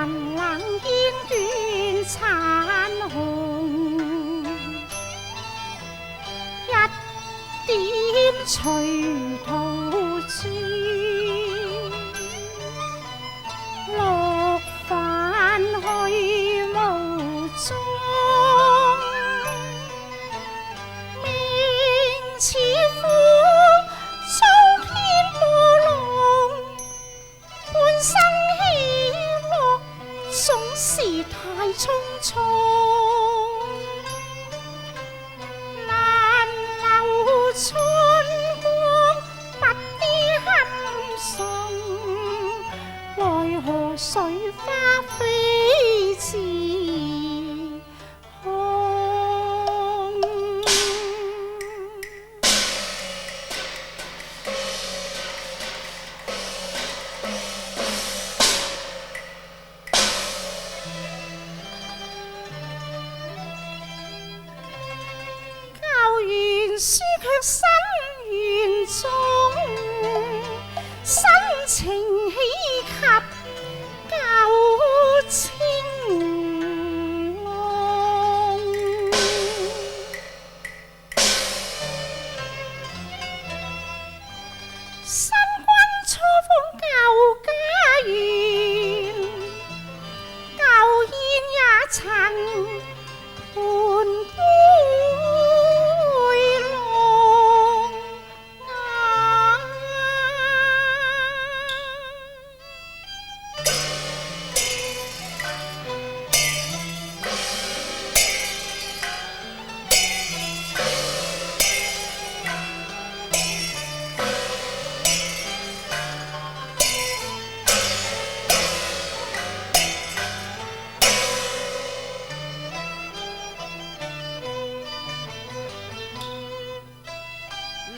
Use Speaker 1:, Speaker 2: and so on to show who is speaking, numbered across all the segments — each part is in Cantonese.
Speaker 1: 雲冷煙斷殘紅，一點隨途轉，落返去無蹤。命似苦，遭偏波浪，半生喜樂總是太匆匆。難留春光，不知堪送，奈何水花飛自空。教完書卻身願中，新情喜及舊情濃。新婚初逢舊家園，舊煙也曾伴杯浪。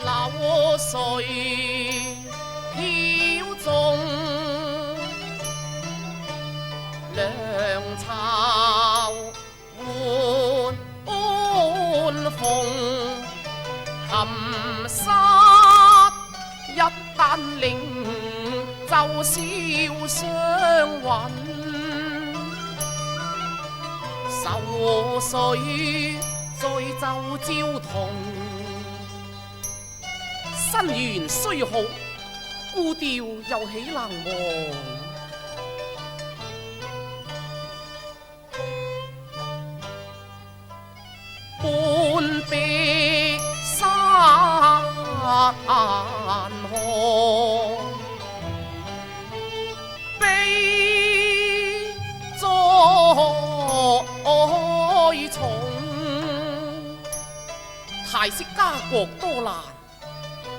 Speaker 2: 流水飄縱，良巢換鳳，琴瑟一旦令，就笑雙韻。愁緒醉酒朝同，新園雖好，故調又豈能忘？半壁山河，悲哉重。太息家國多難，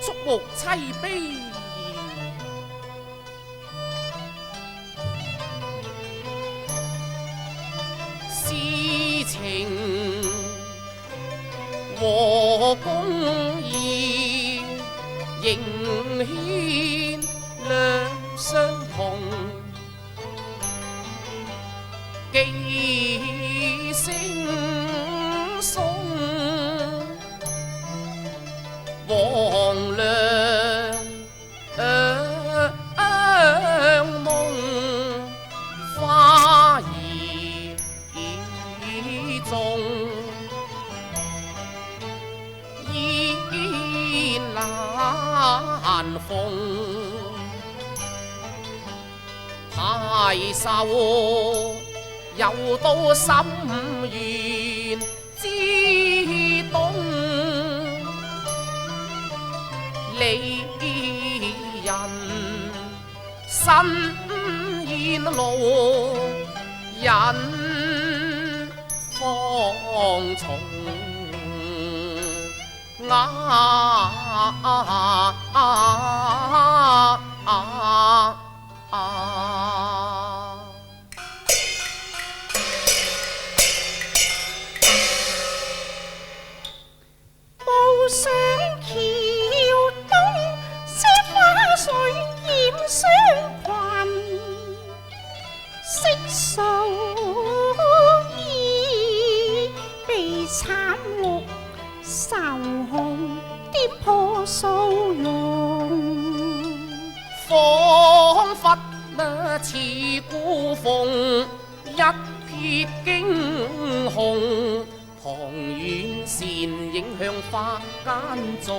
Speaker 2: 觸目凄悲。私情和公義，仍牽兩相同。寄聲送黃粱夢，花兒種，煙難逢。太守又到心願之東，離人身煙路，人方從
Speaker 1: 步上橋東，些花水染霜裙，色素衣被慘綠愁紅，跌破素容。
Speaker 2: 彷彿似孤鳳一撇驚鴻，旁遠倩影向花間中。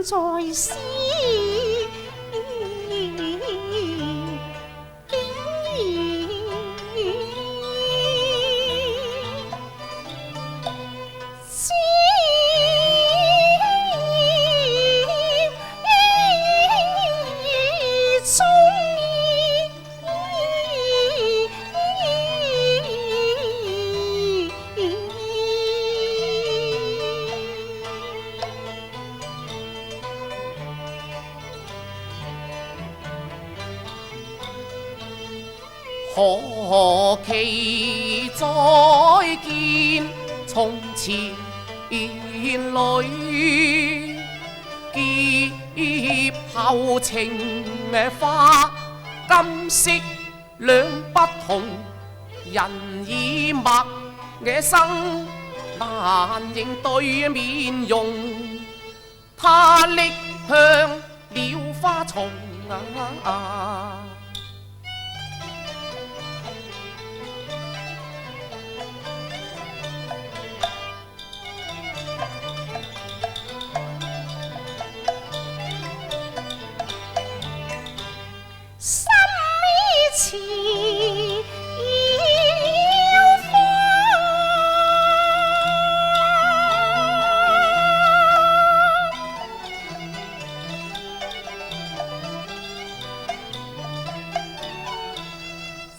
Speaker 1: 在思，
Speaker 2: 可期再見從前裏，劫後情花今色兩不同，人已陌生難認對面容，他溺向了花叢
Speaker 1: 心已似要花，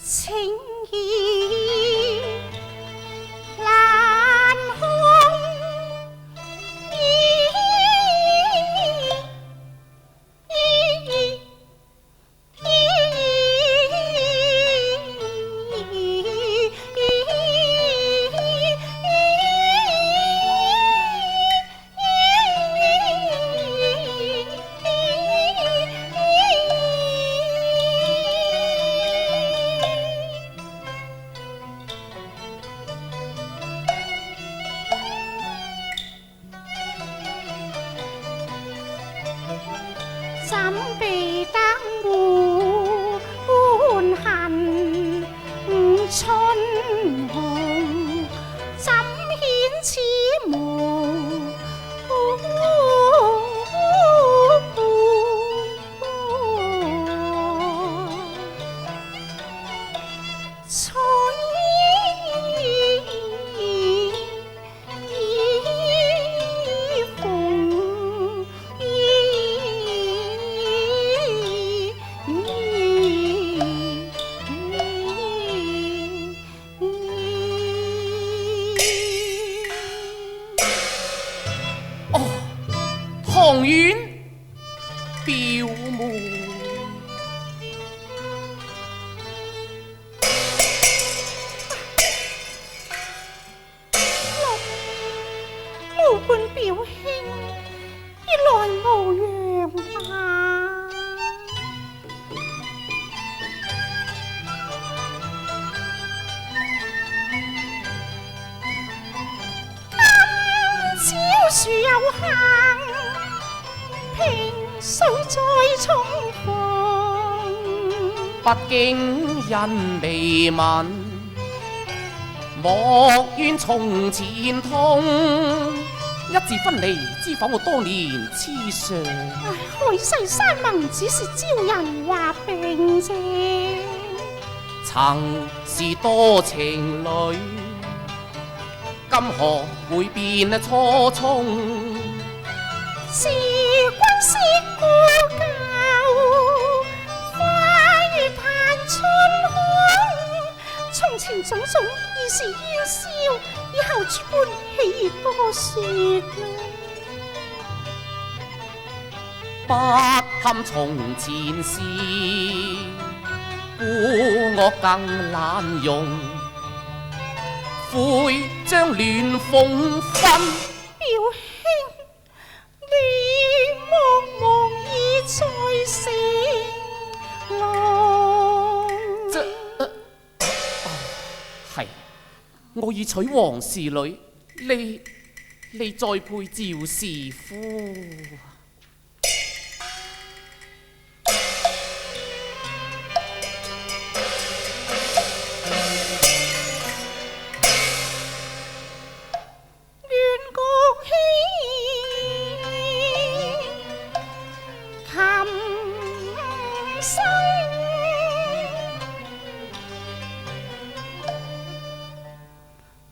Speaker 1: 情意難控。怎被燈換恨春紅？怎顯似無彩鳳？
Speaker 2: 唐苑表妹，
Speaker 1: 無伴表兄，原來無恙啊！今朝樹有行，萍水再重逢。
Speaker 2: 不經人未聞，莫怨從前痛。一字分離，知否我當年痴上？
Speaker 1: 海誓山盟只是招人話並啫，
Speaker 2: 曾是多情侶，今何會變初衷？
Speaker 1: 時光是故舊，花月嘆春空。從前種種已是煙消，以後諸般豈多說呢？
Speaker 2: 不堪從前事，故我更懶容，悔將戀鳳分。
Speaker 1: 表兄，你莫忘已在成郎。
Speaker 2: 係，我已娶王氏女，你再配趙氏夫。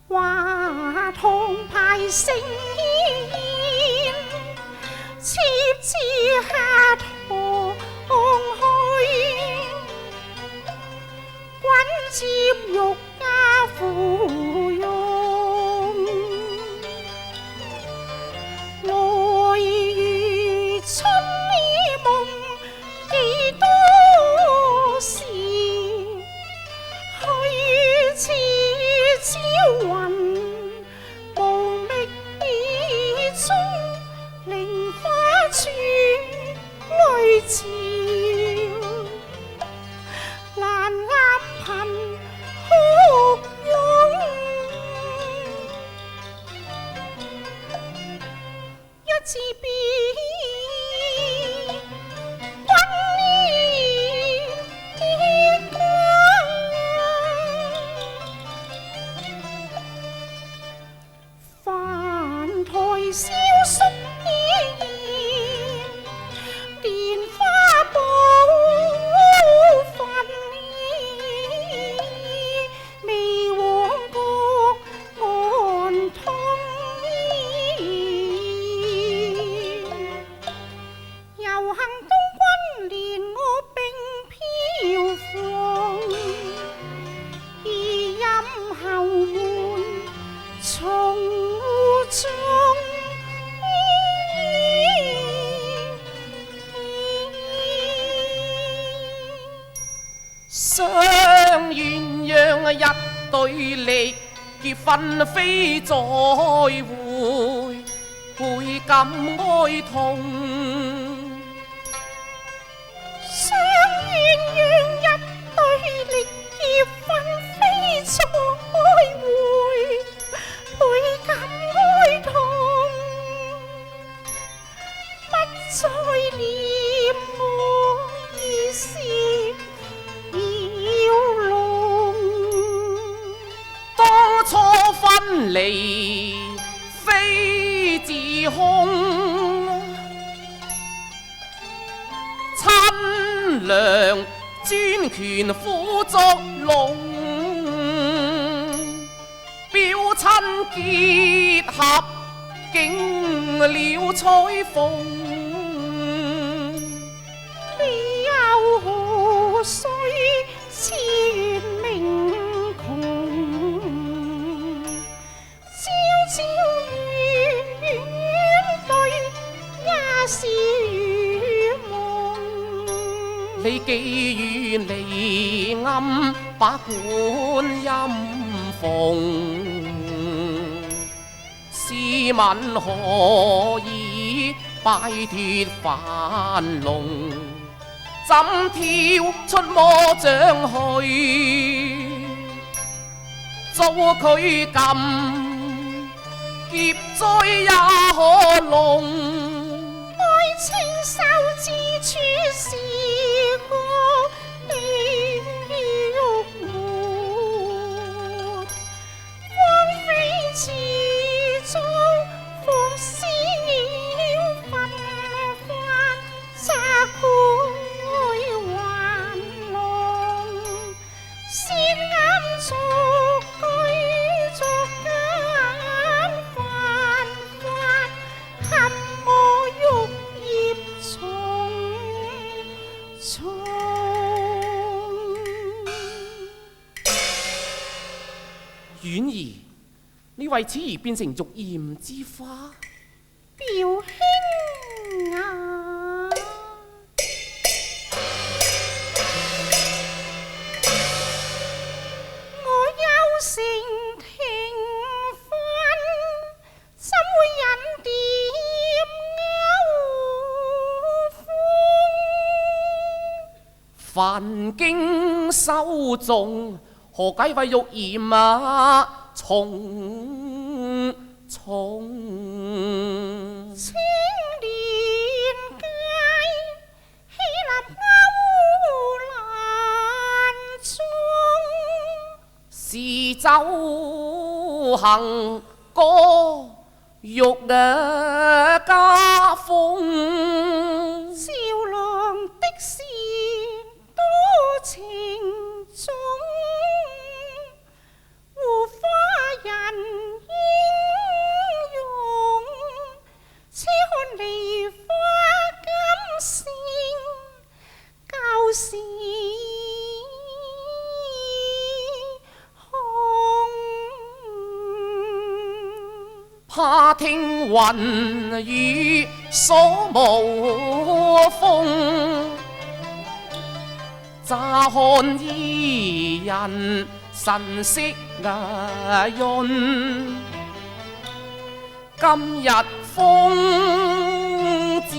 Speaker 1: 話堂排盛宴，妾子下堂去，君接玉家芙蓉，來如春夢幾多時，去如似朝雲無覓中，菱花處淚潮，蘭鵪鶉哭湧，一次別蕭宿依然，蓮花寶訓未往國安通，遊行東君連我並飄放，而飲後門從中。
Speaker 2: 雙鴛鴦一對力，結婚非再會，倍感哀痛。
Speaker 1: 雙鴛鴦一對力，結婚非再會，倍感哀痛，不再念我已是妖龍。
Speaker 2: 當初分離非自空，親娘專權苦作弄，表親結合竟了彩鳳，
Speaker 1: 你又何須痴怨命窮？朝朝怨對也是如夢。
Speaker 2: 你既與離暗把觀音縫，試問何以擺脫樊籠？怎跳出魔掌去？遭佢撳劫災也可弄。
Speaker 1: 愛情受之處是個地獄門，荒廢池中放絲鳥紛紛，責佢還浪，先啱逐句逐簡犯法，陷我欲孽重重。
Speaker 2: 婉兒，你為此而變成玉簷之花？
Speaker 1: 表兄啊，我有成庭婚，怎會引蝶勾風？
Speaker 2: 凡經修誦，何解為欲嫌啊重重？
Speaker 1: 青蓮街希立歐蘭中，
Speaker 2: 是酒行歌欲家風，
Speaker 1: 少郎的事多情種，護花人英勇，且看梨花金線舊時
Speaker 2: 怕聽雲雨所無風，乍看伊人神色潤。今日風至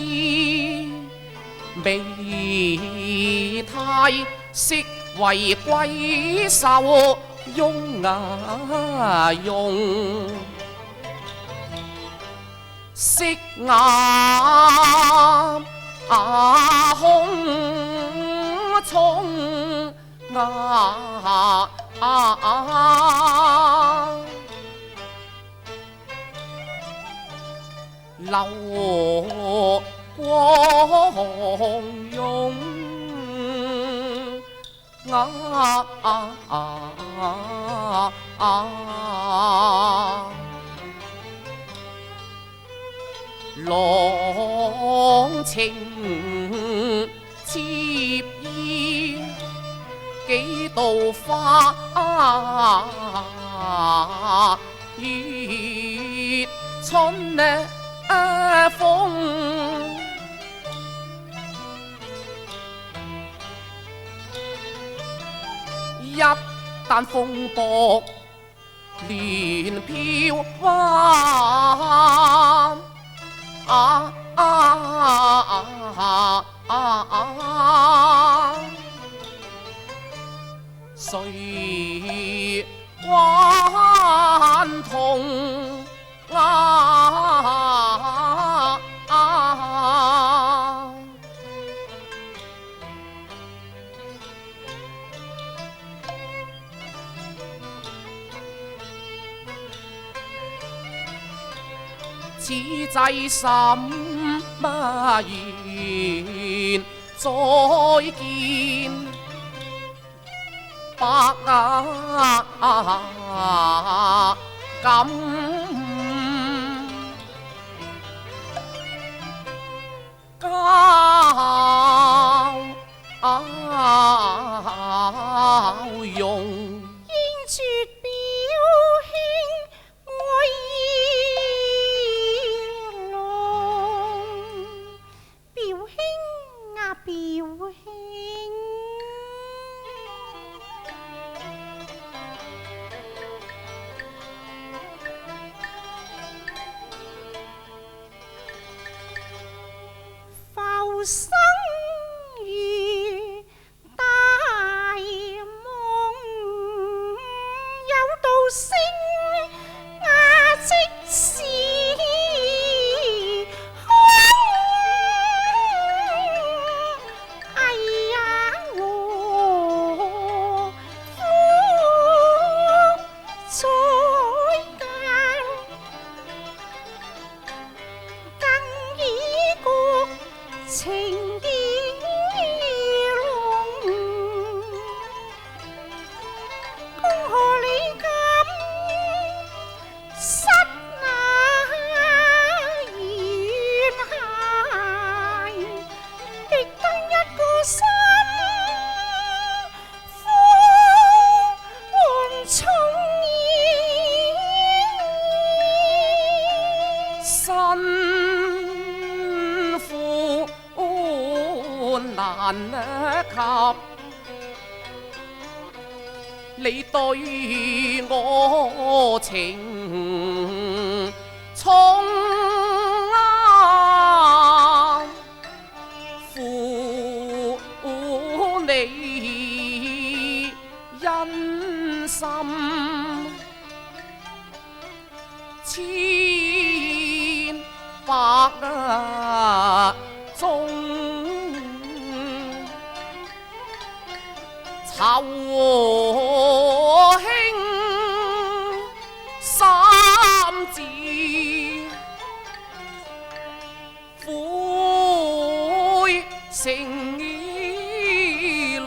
Speaker 2: 美態，色為貴秀雍容。色雅空聰流光涌郎情妾意，幾道花月春風。一旦風波連飄灣，誰還同此際什麼緣再見，百感交融。
Speaker 1: 應絕表兄愛意濃，表兄啊表兄，浮生如大夢，有道星啊即是空，哎呀我苦在間，更以國情意濃，恭賀你今失那緣骸，亦得一個新歡換寵意。
Speaker 2: 新歡難及，你對我情重歡你恩心，千百種酬興三字，悔成意龍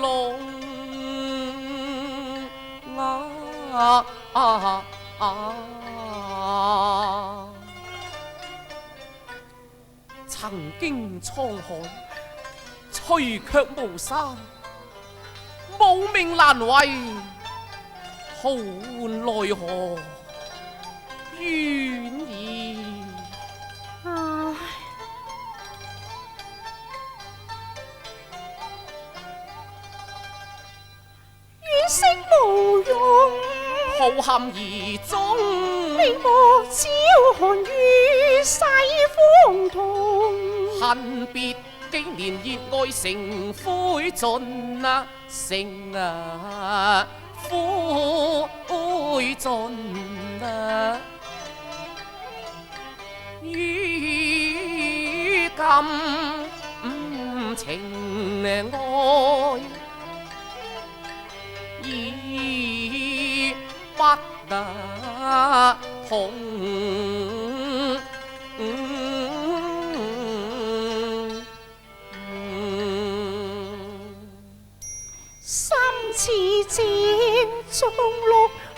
Speaker 2: 曾經滄海，吹卻無山，無命難為，浩奈何怨矣。
Speaker 1: 唉，怨聲無用，
Speaker 2: 好憾而終，
Speaker 1: 你莫朝寒雨洗風痛。
Speaker 2: 恨別幾年熱愛成灰燼啊，成灰燼啊！如今情愛已不同。
Speaker 1: 心似箭中碌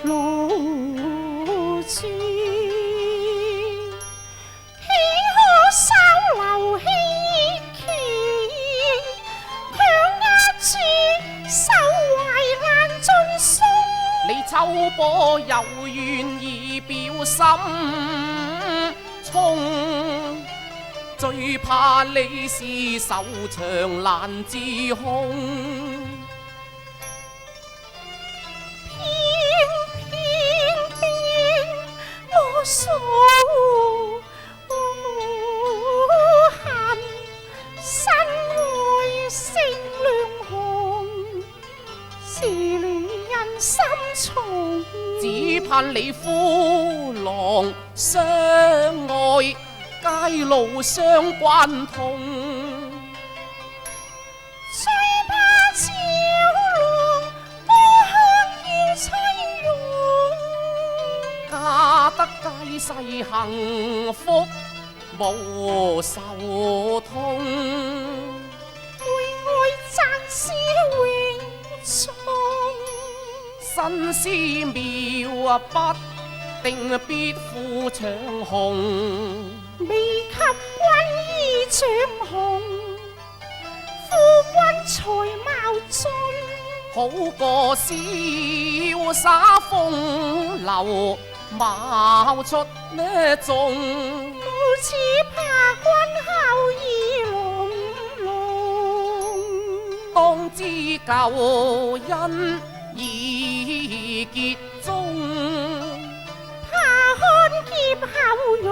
Speaker 1: 露珠，豈可收留希冀？強壓住手懷難盡鬆。
Speaker 2: 你秋波又願意表心衷，最怕你是手長難自控。
Speaker 1: 數恨身愛成兩行，是戀人心重。
Speaker 2: 只盼你夫郎相愛，街路相關通。
Speaker 1: 最怕朝郎多香要妻容。
Speaker 2: 嫁得皆世幸福無愁痛，
Speaker 1: 為愛賺是永重。
Speaker 2: 新絲妙不定必付長紅，
Speaker 1: 未及君衣長紅，夫君才貌俊。
Speaker 2: 好過瀟灑風流貌出呢種，
Speaker 1: 無似怕君後意濃濃。
Speaker 2: 當知舊恩已結終，
Speaker 1: 怕看劫後容，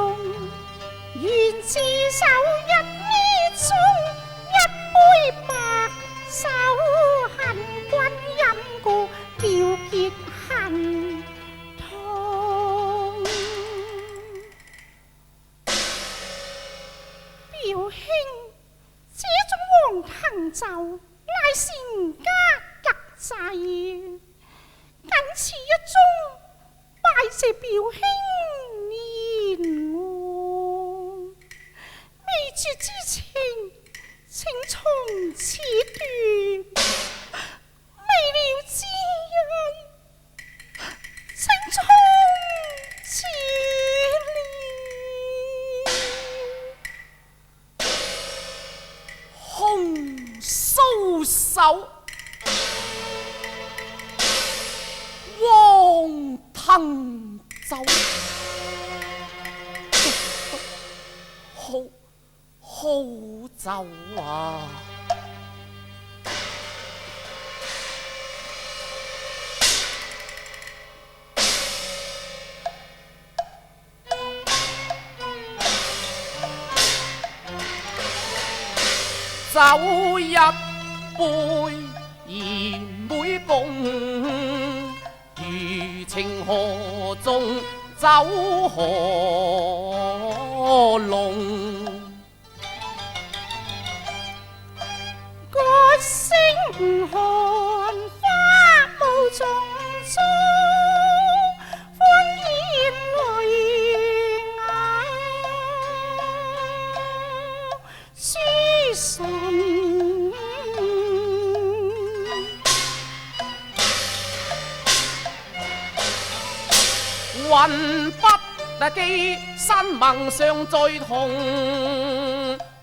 Speaker 1: 願自守一衣中，一杯白酒恨君飲過了結恨痛。表兄，這種黃藤酒乃是吾家特製，僅此一盅，拜謝表兄憐我。未絕之情，請從此斷；未了之恩，請從此離。
Speaker 2: 空搔首，黃藤酒，好酒啊！酒一杯賢妹共，餘情河中走何龍？
Speaker 1: 歌聲寒花霧叢中，歡煙淚眼書信。
Speaker 2: 雲不記，山盟尚在同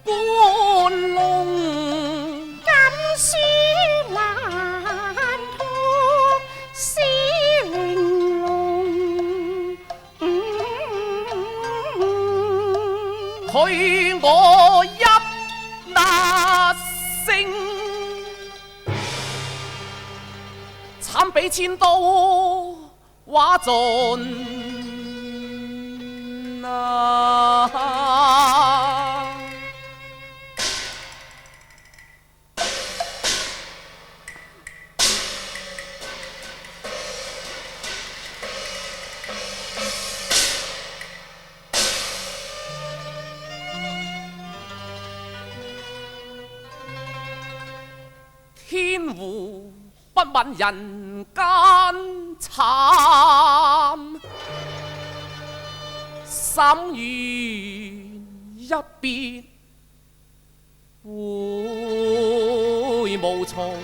Speaker 2: 觀龍。
Speaker 1: 錦書難託詩玲瓏，
Speaker 2: 許我一那聲，慘比千刀畫盡天湖不問人間慘，心願一別會無從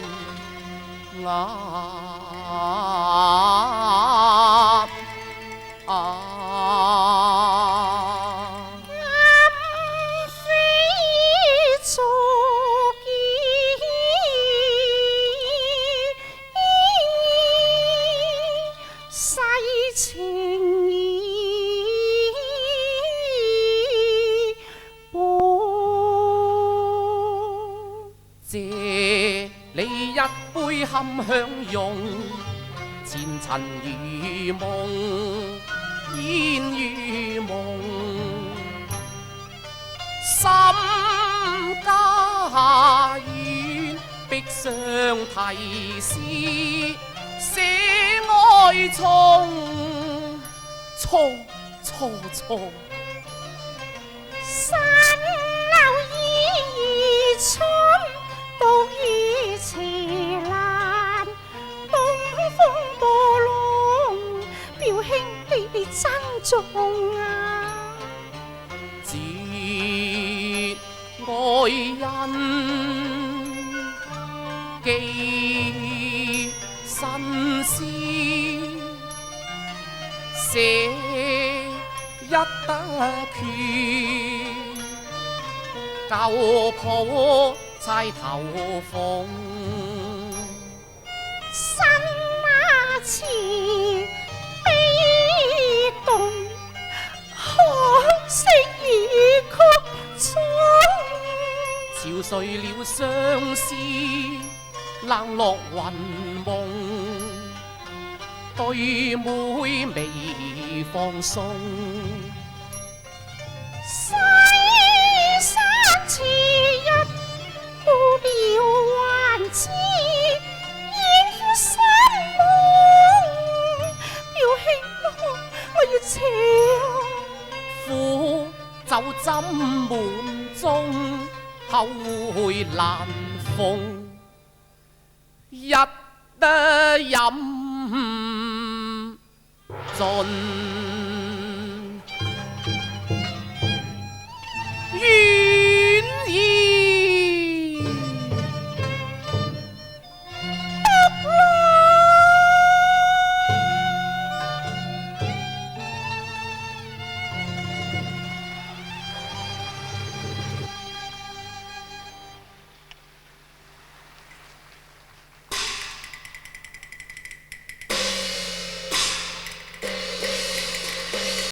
Speaker 2: 你一杯堪享用，前塵如夢，煙如夢，心家怨，壁上題詩，寫愛衷，錯。
Speaker 1: 山樓依春。獨倚斜欄，東風波浪，表兄你珍重啊！
Speaker 2: 節愛人記新詩，寫一得缺，舊抱齋頭鳳，
Speaker 1: 生那詞悲動，可惜已曲終。
Speaker 2: 潮睡了相思，冷落雲夢，對妹未放鬆。苦酒斟滿盅，後會難逢，一得飲盡。